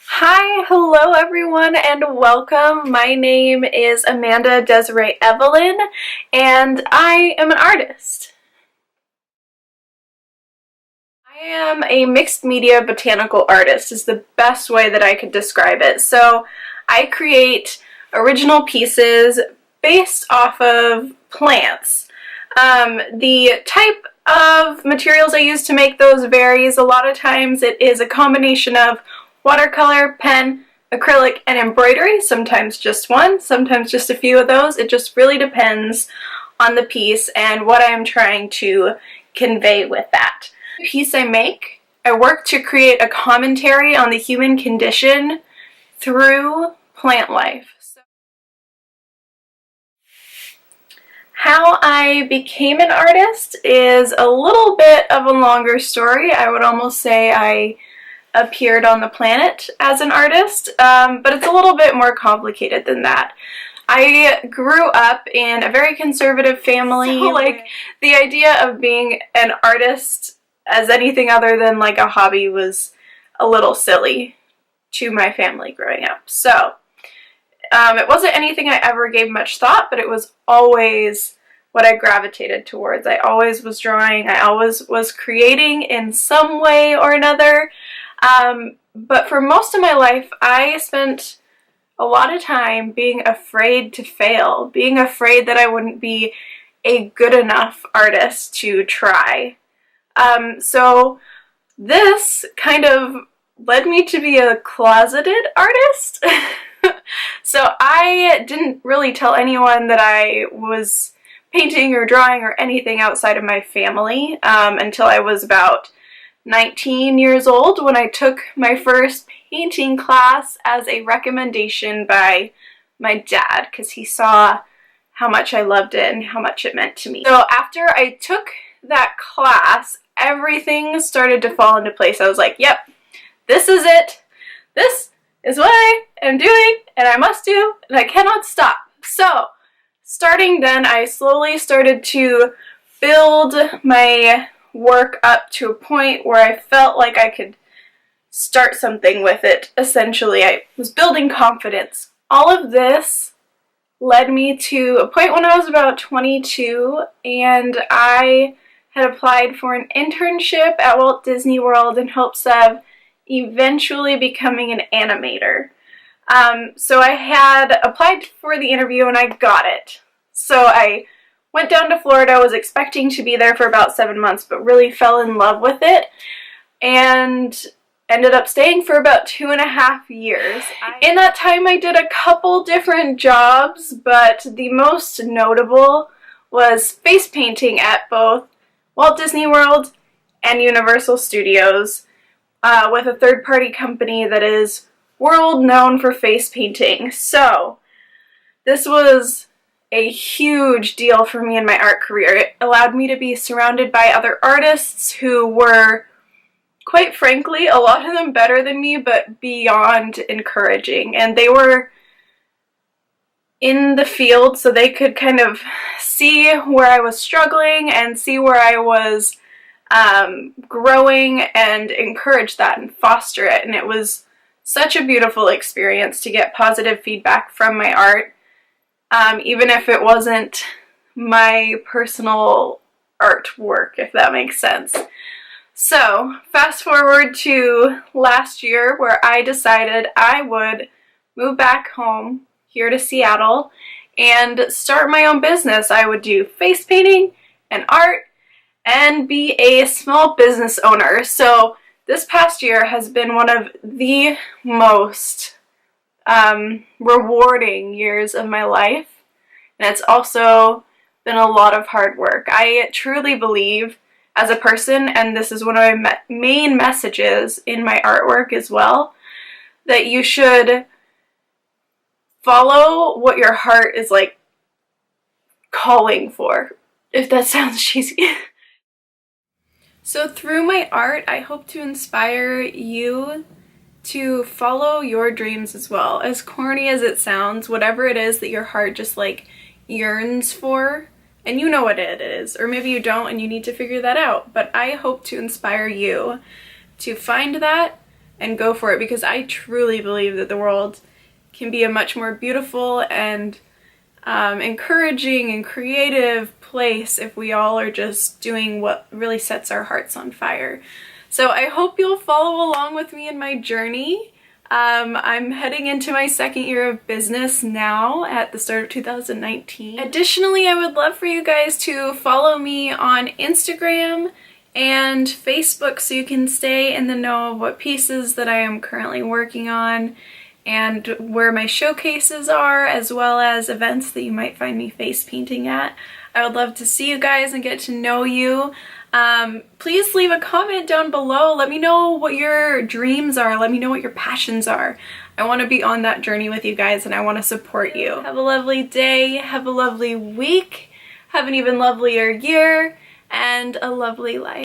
Hi, hello everyone, and welcome. My name is Amanda Desiree Evelyn, and I am an artist. I am a mixed media botanical artist is the best way that I could describe it. So I create original pieces based off of plants. The type of materials I use to make those varies. A lot of times it is a combination of watercolor, pen, acrylic, and embroidery. Sometimes just one, sometimes just a few of those. It just really depends on the piece and what I am trying to convey with that. The piece I make, I work to create a commentary on the human condition through plant life. How I became an artist is a little bit of a longer story. I would almost say I appeared on the planet as an artist, but it's a little bit more complicated than that. I grew up in a very conservative family. So, the idea of being an artist as anything other than like a hobby was a little silly to my family growing up. So it wasn't anything I ever gave much thought, but it was always what I gravitated towards. I always was drawing. I always was creating in some way or another. But for most of my life, I spent a lot of time being afraid to fail, being afraid that I wouldn't be a good enough artist to try. So this kind of led me to be a closeted artist. So I didn't really tell anyone that I was painting or drawing or anything outside of my family until I was about 19 years old, when I took my first painting class as a recommendation by my dad, because he saw how much I loved it and how much it meant to me. So after I took that class, everything started to fall into place. I was like, yep, this is it. This is what I am doing and I must do and I cannot stop. So starting then, I slowly started to build my work up to a point where I felt like I could start something with it. Essentially, I was building confidence. All of this led me to a point when I was about 22, and I had applied for an internship at Walt Disney World in hopes of eventually becoming an animator. So I had applied for the interview and I got it. So I went down to Florida, was expecting to be there for about 7 months, but really fell in love with it and ended up staying for about 2.5 years. In that time, I did a couple different jobs, but the most notable was face painting at both Walt Disney World and Universal Studios with a third-party company that is world known for face painting. So this was a huge deal for me in my art career. It allowed me to be surrounded by other artists who were, quite frankly, a lot of them better than me, but beyond encouraging. And they were in the field, so they could kind of see where I was struggling and see where I was growing and encourage that and foster it. And it was such a beautiful experience to get positive feedback from my art. Even if it wasn't my personal artwork, if that makes sense. So, fast forward to last year, where I decided I would move back home here to Seattle and start my own business. I would do face painting and art and be a small business owner. So, this past year has been one of the most rewarding years of my life, and it's also been a lot of hard work. I truly believe as a person, and this is one of my main messages in my artwork as well, that you should follow what your heart is like calling for, if that sounds cheesy. So through my art, I hope to inspire you to follow your dreams as well. As corny as it sounds, whatever it is that your heart just like yearns for, and you know what it is, or maybe you don't and you need to figure that out, but I hope to inspire you to find that and go for it, because I truly believe that the world can be a much more beautiful and encouraging and creative place if we all are just doing what really sets our hearts on fire. So I hope you'll follow along with me in my journey. I'm heading into my second year of business now at the start of 2019. Additionally, I would love for you guys to follow me on Instagram and Facebook so you can stay in the know of what pieces that I am currently working on and where my showcases are, as well as events that you might find me face painting at. I would love to see you guys and get to know you. Please leave a comment down below. Let me know what your dreams are. Let me know what your passions are. I want to be on that journey with you guys, and I want to support you. Have a lovely day, have a lovely week, have an even lovelier year, and a lovely life.